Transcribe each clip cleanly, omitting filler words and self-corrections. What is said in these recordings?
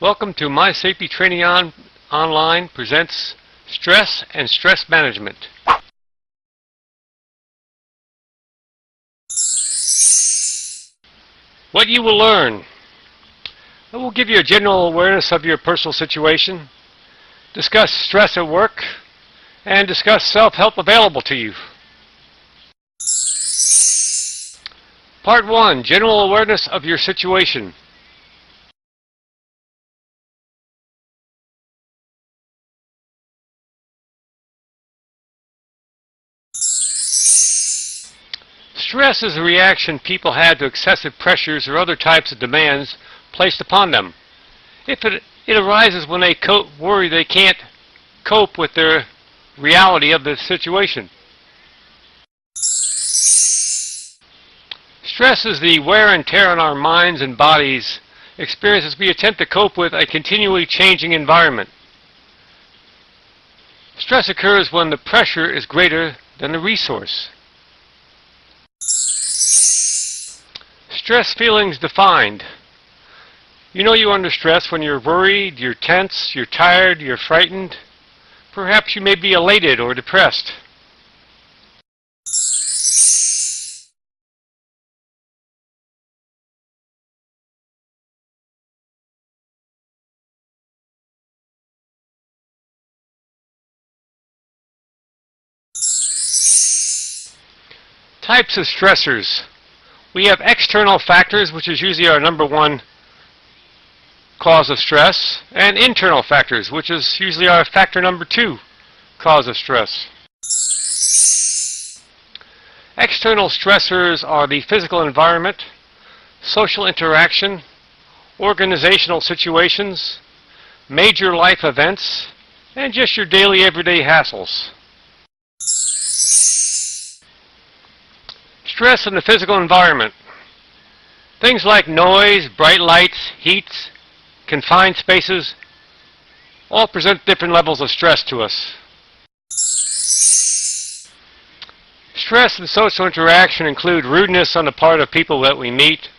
Welcome to My Safety Training Online presents Stress and Stress Management. What you will learn. I will give you a general awareness of your personal situation, discuss stress at work, and discuss self-help available to you. Part 1. General awareness of your situation. Stress is a reaction people have to excessive pressures or other types of demands placed upon them. It arises when they worry they can't cope with their reality of the situation. Stress is the wear and tear on our minds and bodies experienced as we attempt to cope with a continually changing environment. Stress occurs when the pressure is greater than the resource. Stress feelings defined. You know you're under stress when you're worried, you're tense, you're tired, you're frightened. Perhaps you may be elated or depressed. Types of stressors. We have external factors, which is usually our number one cause of stress, and internal factors, which is usually our factor number 2 cause of stress. External stressors are the physical environment, social interaction, organizational situations, major life events, and just your daily everyday hassles. Stress in the physical environment. Things like noise, bright lights, heat, confined spaces, all present different levels of stress to us. Stress in social interaction include rudeness on the part of people that we meet,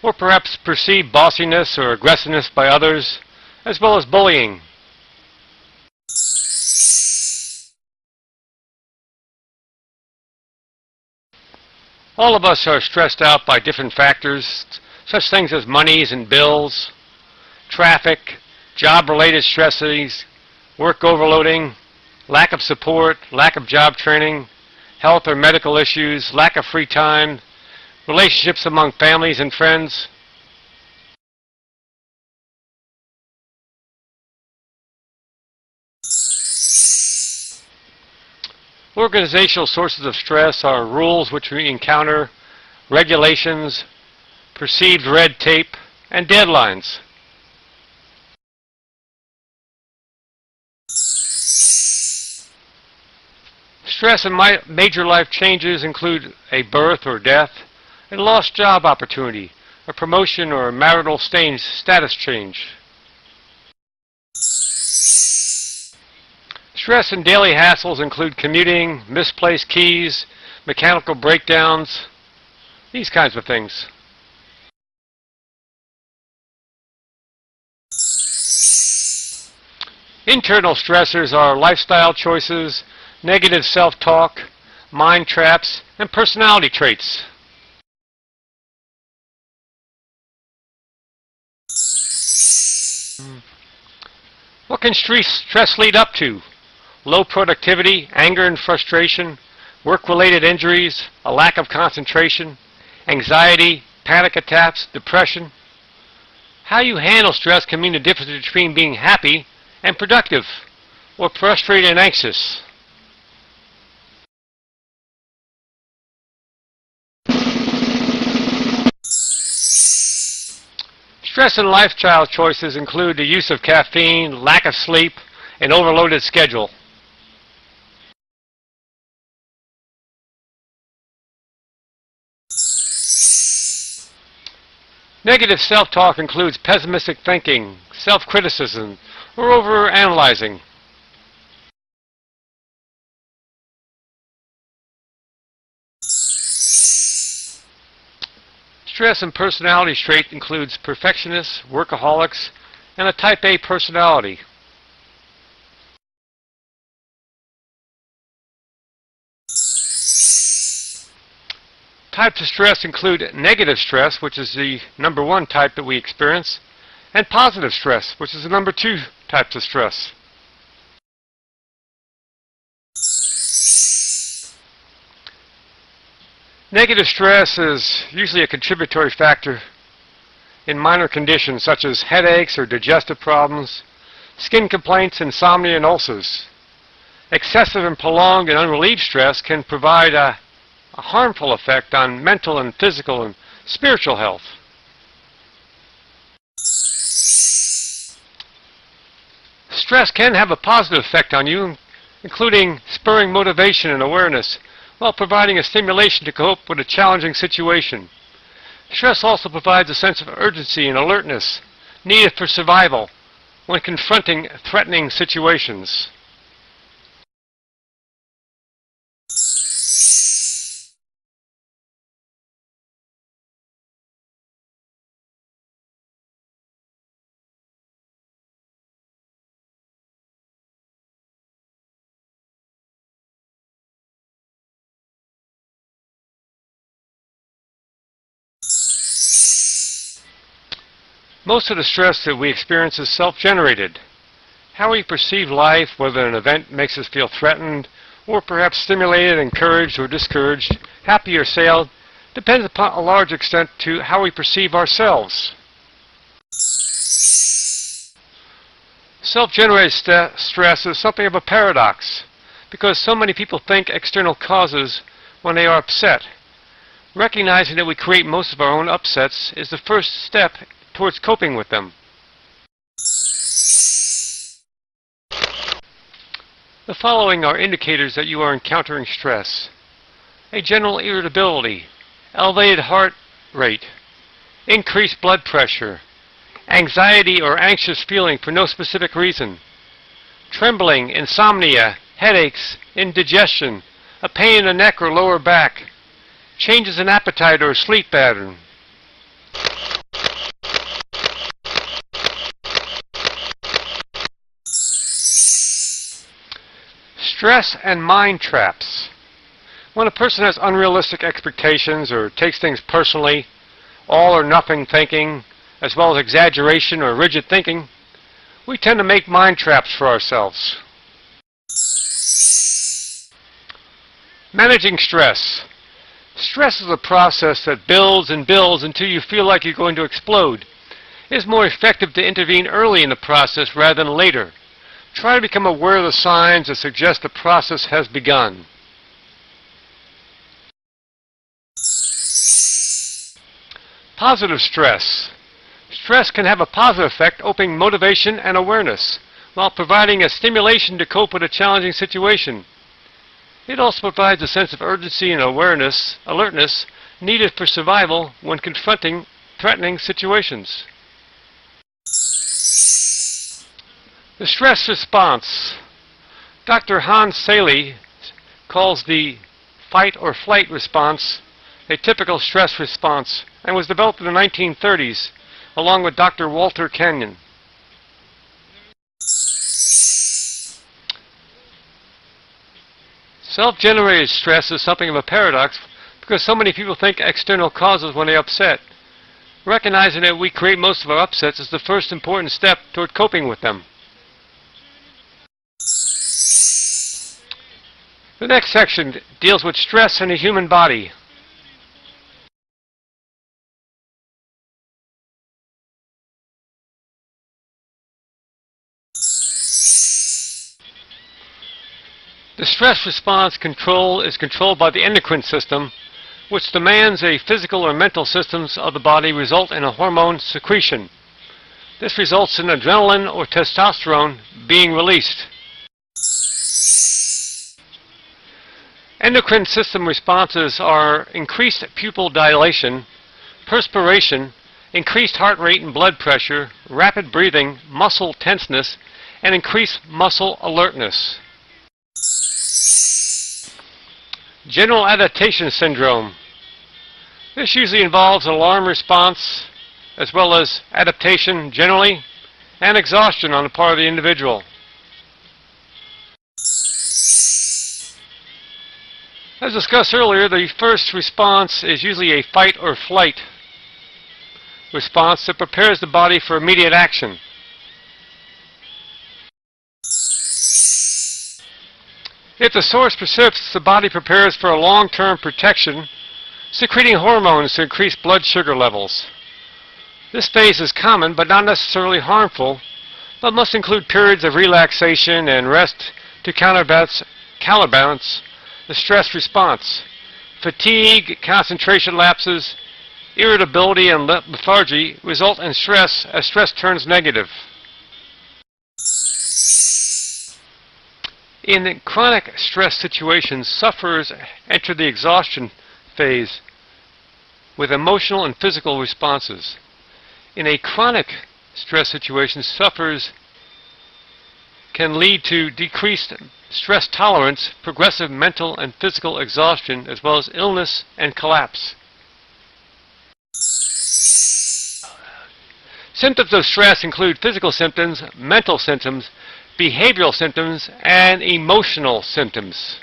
or perhaps perceived bossiness or aggressiveness by others, as well as bullying. All of us are stressed out by different factors, such things as monies and bills, traffic, job-related stresses, work overloading, lack of support, lack of job training, health or medical issues, lack of free time, relationships among families and friends. Organizational sources of stress are rules which we encounter, regulations, perceived red tape, and deadlines. Stress in major life changes include a birth or death, a lost job opportunity, a promotion or marital status change. Stress and daily hassles include commuting, misplaced keys, mechanical breakdowns, these kinds of things. Internal stressors are lifestyle choices, negative self-talk, mind traps, and personality traits. What can stress lead up to? Low productivity, anger and frustration, work-related injuries, a lack of concentration, anxiety, panic attacks, depression. How you handle stress can mean the difference between being happy and productive, or frustrated and anxious. Stress and lifestyle choices include the use of caffeine, lack of sleep, and overloaded schedule. Negative self-talk includes pessimistic thinking, self-criticism, or over-analyzing. Stress and personality trait includes perfectionists, workaholics, and a type A personality. Types of stress include negative stress, which is the number 1 type that we experience, and positive stress, which is the number 2 types of stress. Negative stress is usually a contributory factor in minor conditions such as headaches or digestive problems, skin complaints, insomnia, and ulcers. Excessive and prolonged and unrelieved stress can provide a harmful effect on mental and physical and spiritual health. Stress can have a positive effect on you, including spurring motivation and awareness, while providing a stimulation to cope with a challenging situation. Stress also provides a sense of urgency and alertness needed for survival when confronting threatening situations. Most of the stress that we experience is self-generated. How we perceive life, whether an event makes us feel threatened, or perhaps stimulated, encouraged, or discouraged, happy or sad, depends upon a large extent to how we perceive ourselves. Self-generated stress is something of a paradox, because so many people think external causes when they are upset. Recognizing that we create most of our own upsets is the first step towards coping with them. The following are indicators that you are encountering stress: a general irritability, elevated heart rate, increased blood pressure, anxiety or anxious feeling for no specific reason, trembling, insomnia, headaches, indigestion, a pain in the neck or lower back, changes in appetite or sleep pattern. Stress and mind traps. When a person has unrealistic expectations or takes things personally, all or nothing thinking, as well as exaggeration or rigid thinking, we tend to make mind traps for ourselves. Managing stress. Stress is a process that builds and builds until you feel like you're going to explode. It is more effective to intervene early in the process rather than later. Try to become aware of the signs that suggest the process has begun. Positive stress. Stress can have a positive effect, opening motivation and awareness, while providing a stimulation to cope with a challenging situation. It also provides a sense of urgency and alertness needed for survival when confronting threatening situations. The stress response. Dr. Hans Selye calls the fight or flight response a typical stress response and was developed in the 1930s along with Dr. Walter Kenyon. Self-generated stress is something of a paradox because so many people think external causes when they're upset. Recognizing that we create most of our upsets is the first important step toward coping with them. The next section deals with stress in the human body. The stress response is controlled by the endocrine system, which demands a physical or mental systems of the body result in a hormone secretion. This results in adrenaline or testosterone being released. Endocrine system responses are increased pupil dilation, perspiration, increased heart rate and blood pressure, rapid breathing, muscle tenseness, and increased muscle alertness. General adaptation syndrome. This usually involves an alarm response as well as adaptation generally, and exhaustion on the part of the individual. As discussed earlier, the first response is usually a fight or flight response that prepares the body for immediate action. If the source persists, the body prepares for a long-term protection, secreting hormones to increase blood sugar levels. This phase is common but not necessarily harmful, but must include periods of relaxation and rest to counterbalance the stress response. Fatigue, concentration lapses, irritability, and lethargy result in stress as stress turns negative. In chronic stress situations, sufferers enter the exhaustion phase with emotional and physical responses. In a chronic stress situation, sufferers can lead to decreased stress tolerance, progressive mental and physical exhaustion, as well as illness and collapse. Symptoms of stress include physical symptoms, mental symptoms, behavioral symptoms, and emotional symptoms.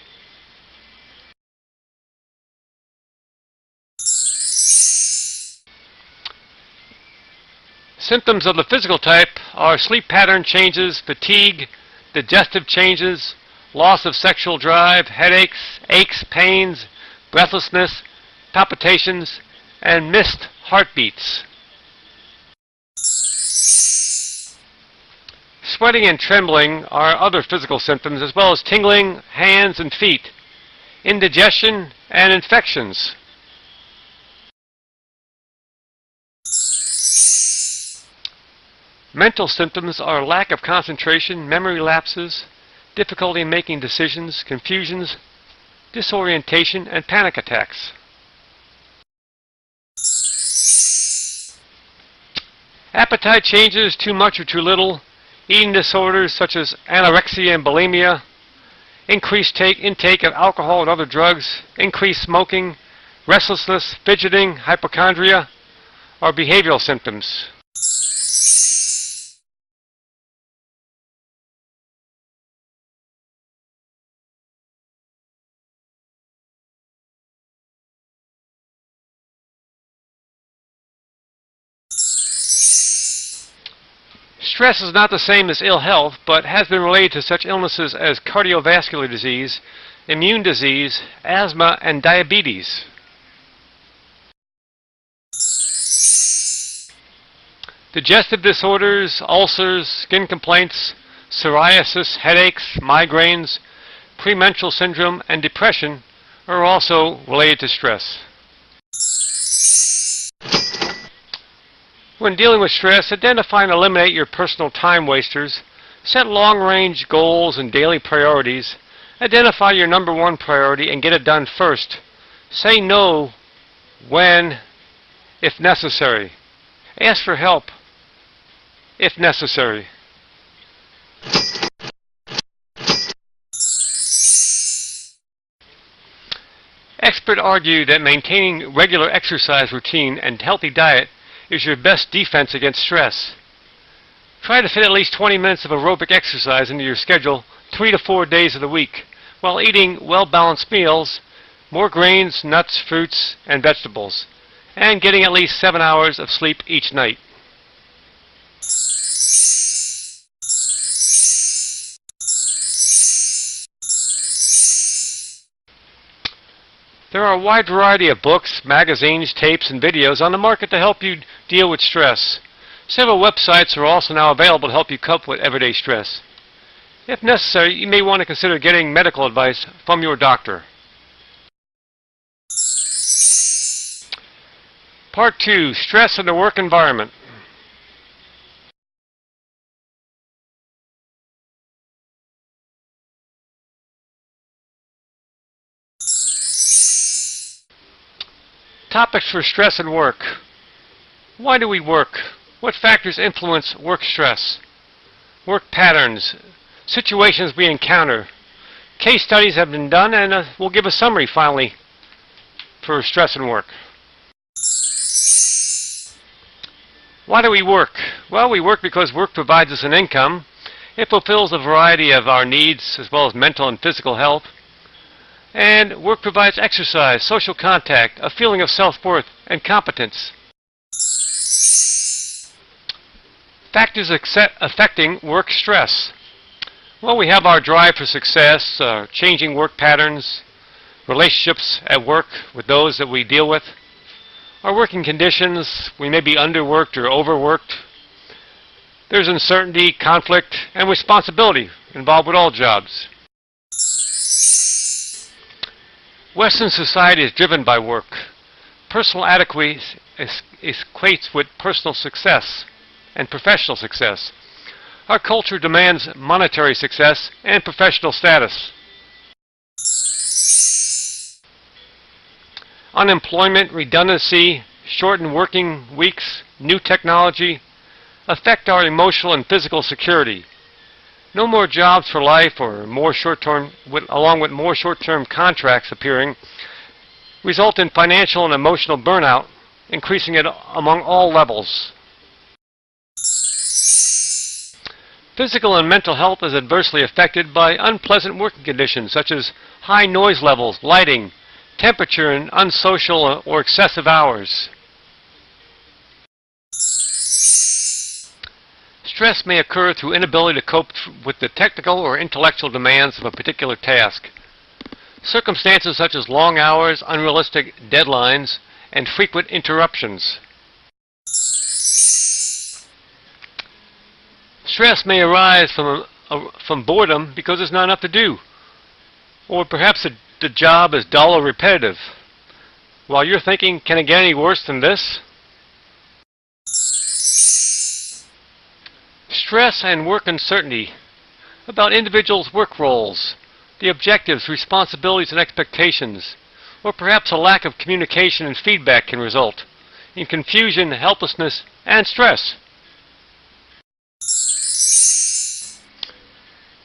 Symptoms of the physical type are sleep pattern changes, fatigue, digestive changes, loss of sexual drive, headaches, aches, pains, breathlessness, palpitations, and missed heartbeats. Sweating and trembling are other physical symptoms, as well as tingling hands and feet, indigestion, and infections. Mental symptoms are lack of concentration, memory lapses, difficulty in making decisions, confusions, disorientation, and panic attacks. Appetite changes, too much or too little, eating disorders such as anorexia and bulimia, increased intake of alcohol and other drugs, increased smoking, restlessness, fidgeting, hypochondria, are behavioral symptoms. Stress is not the same as ill health, but has been related to such illnesses as cardiovascular disease, immune disease, asthma, and diabetes. Digestive disorders, ulcers, skin complaints, psoriasis, headaches, migraines, premenstrual syndrome, and depression are also related to stress. When dealing with stress, identify and eliminate your personal time wasters, set long-range goals and daily priorities, identify your number one priority and get it done first. Say no when, if necessary. Ask for help, if necessary. Experts argue that maintaining regular exercise routine and healthy diet is your best defense against stress. Try to fit at least 20 minutes of aerobic exercise into your schedule 3 to 4 days of the week, while eating well-balanced meals, more grains, nuts, fruits, and vegetables, and getting at least 7 hours of sleep each night. There are a wide variety of books, magazines, tapes, and videos on the market to help you deal with stress. Several websites are also now available to help you cope with everyday stress. If necessary, you may want to consider getting medical advice from your doctor. Part 2, Stress in the Work Environment. Topics for stress and work. Why do we work? What factors influence work stress? Work patterns, situations we encounter. Case studies have been done, and we'll give a summary finally for stress and work. Why do we work? Well, we work because work provides us an income. It fulfills a variety of our needs as well as mental and physical health. And work provides exercise, social contact, a feeling of self-worth, and competence. Factors affecting work stress. Well, we have our drive for success, changing work patterns, relationships at work with those that we deal with, our working conditions. We may be underworked or overworked. There's uncertainty, conflict, and responsibility involved with all jobs. Western society is driven by work. Personal adequacy equates with personal success and professional success. Our culture demands monetary success and professional status. Unemployment, redundancy, shortened working weeks, new technology affect our emotional and physical security. No more jobs for life or more short-term, along with more short-term contracts appearing, result in financial and emotional burnout, increasing it among all levels. Physical and mental health is adversely affected by unpleasant working conditions such as high noise levels, lighting, temperature, and unsocial or excessive hours. Stress may occur through inability to cope with the technical or intellectual demands of a particular task. Circumstances such as long hours, unrealistic deadlines, and frequent interruptions. Stress may arise from boredom because there's not enough to do, or perhaps the job is dull or repetitive. While you're thinking, can it get any worse than this? Stress and work uncertainty about individuals' work roles, the objectives, responsibilities, and expectations, or perhaps a lack of communication and feedback can result in confusion, helplessness, and stress.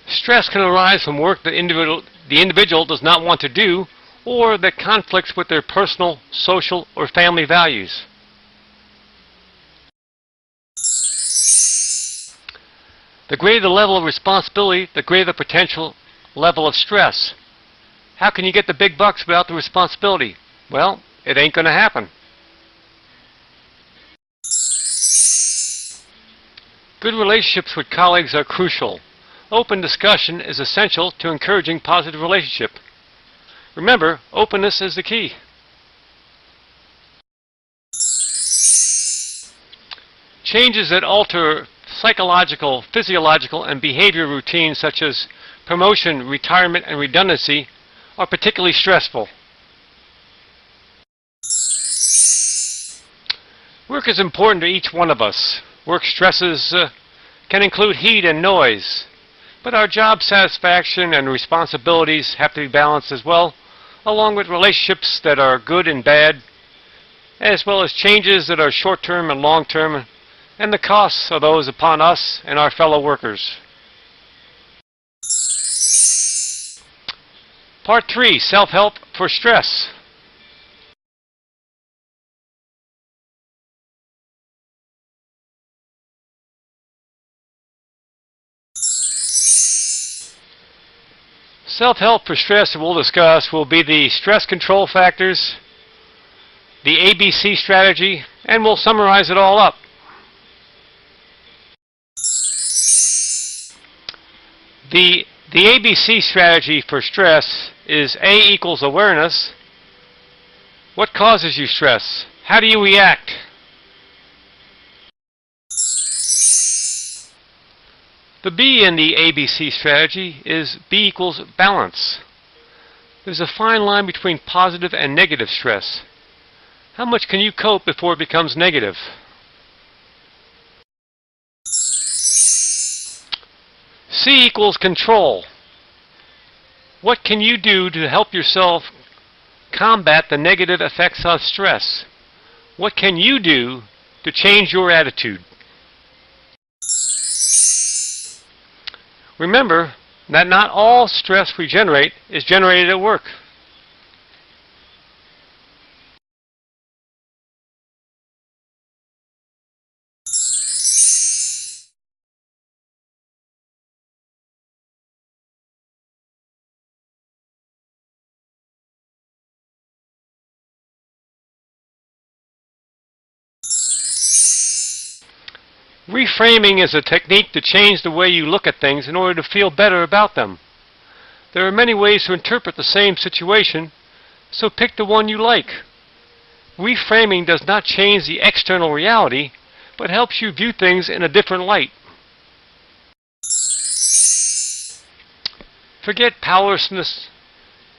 Stress can arise from work that the individual does not want to do or that conflicts with their personal, social, or family values. The greater the level of responsibility, the greater the potential level of stress. How can you get the big bucks without the responsibility? Well, it ain't going to happen. Good relationships with colleagues are crucial. Open discussion is essential to encouraging positive relationship. Remember, openness is the key. Changes that alter psychological, physiological, and behavior routines such as promotion, retirement, and redundancy are particularly stressful. Work is important to each one of us. Work stresses can include heat and noise, but our job satisfaction and responsibilities have to be balanced as well, along with relationships that are good and bad, as well as changes that are short-term and long-term, and the costs of those upon us and our fellow workers. Part 3, Self-Help for Stress. Self-help for stress that we'll discuss will be the stress control factors, the ABC strategy, and we'll summarize it all up. The ABC strategy for stress is A equals awareness. What causes you stress? How do you react? The B in the ABC strategy is B equals balance. There's a fine line between positive and negative stress. How much can you cope before it becomes negative? C equals control. What can you do to help yourself combat the negative effects of stress? What can you do to change your attitude? Remember that not all stress we generate is generated at work. Reframing is a technique to change the way you look at things in order to feel better about them. There are many ways to interpret the same situation, so pick the one you like. Reframing does not change the external reality, but helps you view things in a different light. Forget powerlessness,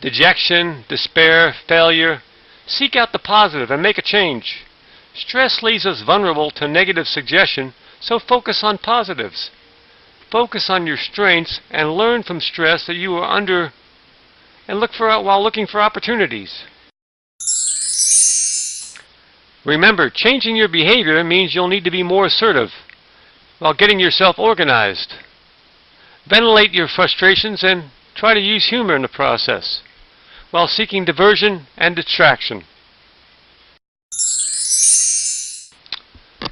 dejection, despair, failure. Seek out the positive and make a change. Stress leaves us vulnerable to negative suggestion, so focus on positives. Focus on your strengths and learn from stress that you are under and while looking for opportunities. Remember, changing your behavior means you'll need to be more assertive while getting yourself organized. Ventilate your frustrations and try to use humor in the process while seeking diversion and distraction.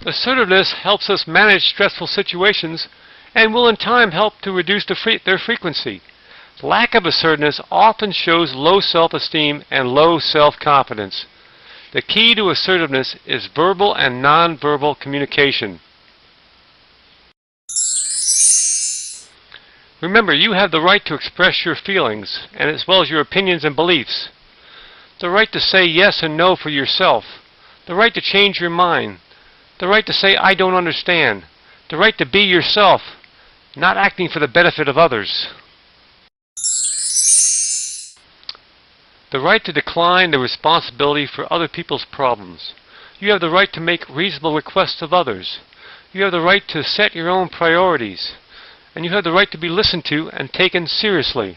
Assertiveness helps us manage stressful situations and will in time help to reduce their frequency. Lack of assertiveness often shows low self-esteem and low self-confidence. The key to assertiveness is verbal and non-verbal communication. Remember, you have the right to express your feelings, and as well as your opinions and beliefs. The right to say yes and no for yourself. The right to change your mind. The right to say, I don't understand. The right to be yourself, not acting for the benefit of others. The right to decline the responsibility for other people's problems. You have the right to make reasonable requests of others. You have the right to set your own priorities. And you have the right to be listened to and taken seriously.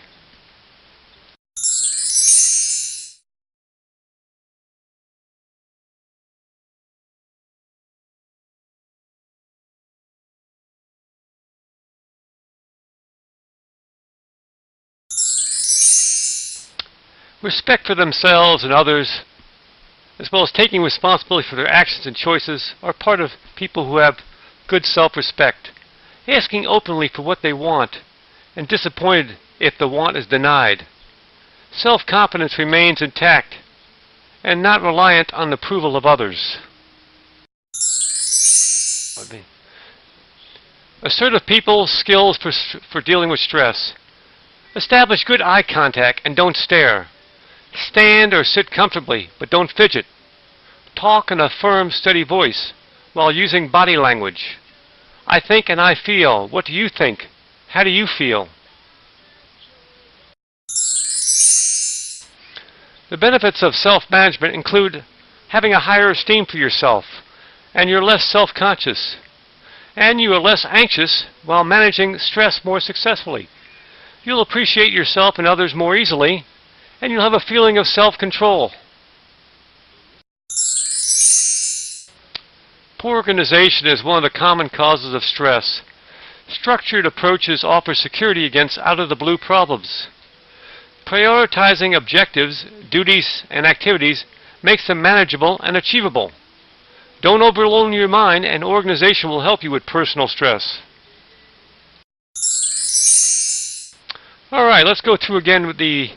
Respect for themselves and others, as well as taking responsibility for their actions and choices, are part of people who have good self-respect. Asking openly for what they want, and disappointed if the want is denied. Self-confidence remains intact, and not reliant on the approval of others. Assertive people's skills for dealing with stress. Establish good eye contact and don't stare. Stand or sit comfortably, but don't fidget. Talk in a firm, steady voice while using body language. I think and I feel. What do you think? How do you feel? The benefits of self-management include having a higher esteem for yourself, and you're less self-conscious, and you are less anxious while managing stress more successfully. You'll appreciate yourself and others more easily, and you'll have a feeling of self-control. Poor organization is one of the common causes of stress. Structured approaches offer security against out-of-the-blue problems. Prioritizing objectives, duties, and activities makes them manageable and achievable. Don't overload your mind, and organization will help you with personal stress. Alright, let's go through again with the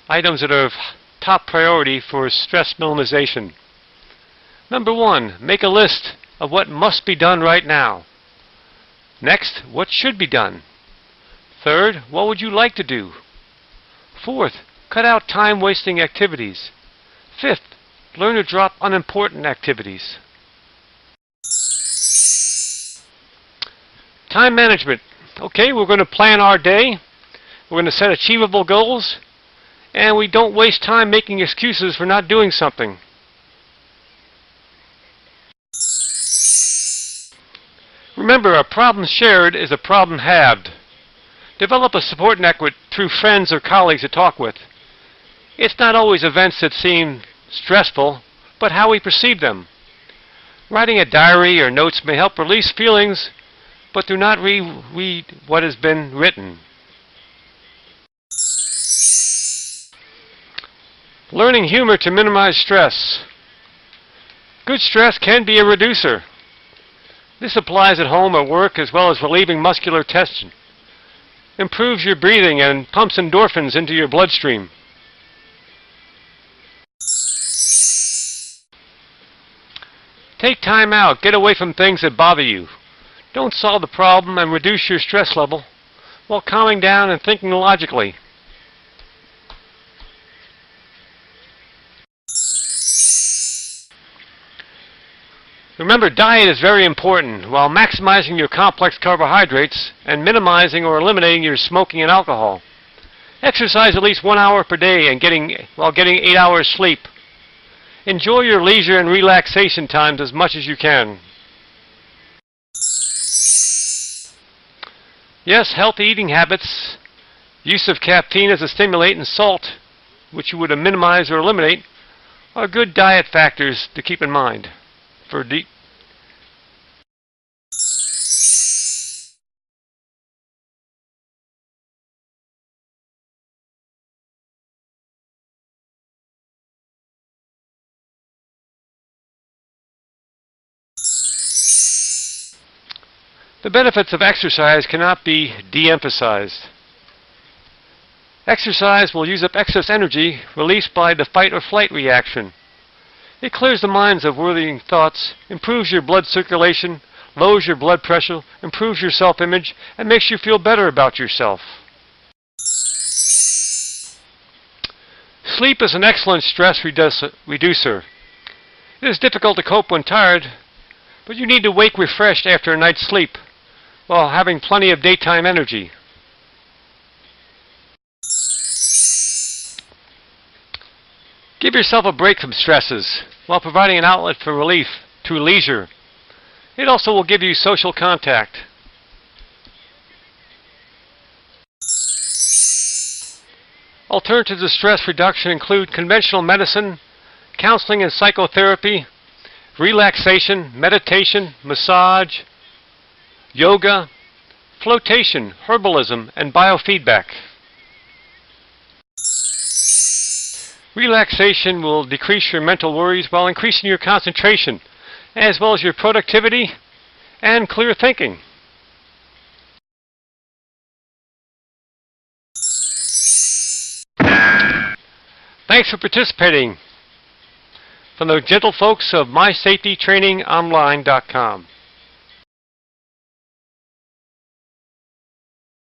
items that are of top priority for stress minimization. Number 1, make a list of what must be done right now. Next, what should be done. Third, what would you like to do? Fourth, cut out time-wasting activities. Fifth, learn to drop unimportant activities. Time management. Okay, we're going to plan our day. We're going to set achievable goals. And we don't waste time making excuses for not doing something. Remember, a problem shared is a problem halved. Develop a support network through friends or colleagues to talk with. It's not always events that seem stressful, but how we perceive them. Writing a diary or notes may help release feelings, but do not reread what has been written. Learning humor to minimize stress. Good stress can be a reducer. This applies at home or work as well as relieving muscular tension. Improves your breathing and pumps endorphins into your bloodstream. Take time out. Get away from things that bother you. Don't solve the problem and reduce your stress level while calming down and thinking logically. Remember, diet is very important while maximizing your complex carbohydrates and minimizing or eliminating your smoking and alcohol. Exercise at least 1 hour per day while getting 8 hours sleep. Enjoy your leisure and relaxation times as much as you can. Yes, healthy eating habits, use of caffeine as a stimulant, and salt, which you would minimize or eliminate, are good diet factors to keep in mind. The benefits of exercise cannot be de-emphasized. Exercise will use up excess energy released by the fight or flight reaction. It clears the minds of worrying thoughts, improves your blood circulation, lowers your blood pressure, improves your self-image, and makes you feel better about yourself. Sleep is an excellent stress reducer. It is difficult to cope when tired, but you need to wake refreshed after a night's sleep while having plenty of daytime energy. Give yourself a break from stresses while providing an outlet for relief through leisure. It also will give you social contact. Alternatives to stress reduction include conventional medicine, counseling and psychotherapy, relaxation, meditation, massage, yoga, flotation, herbalism, and biofeedback. Relaxation will decrease your mental worries while increasing your concentration, as well as your productivity and clear thinking. Thanks for participating. From the gentle folks of MySafetyTrainingOnline.com.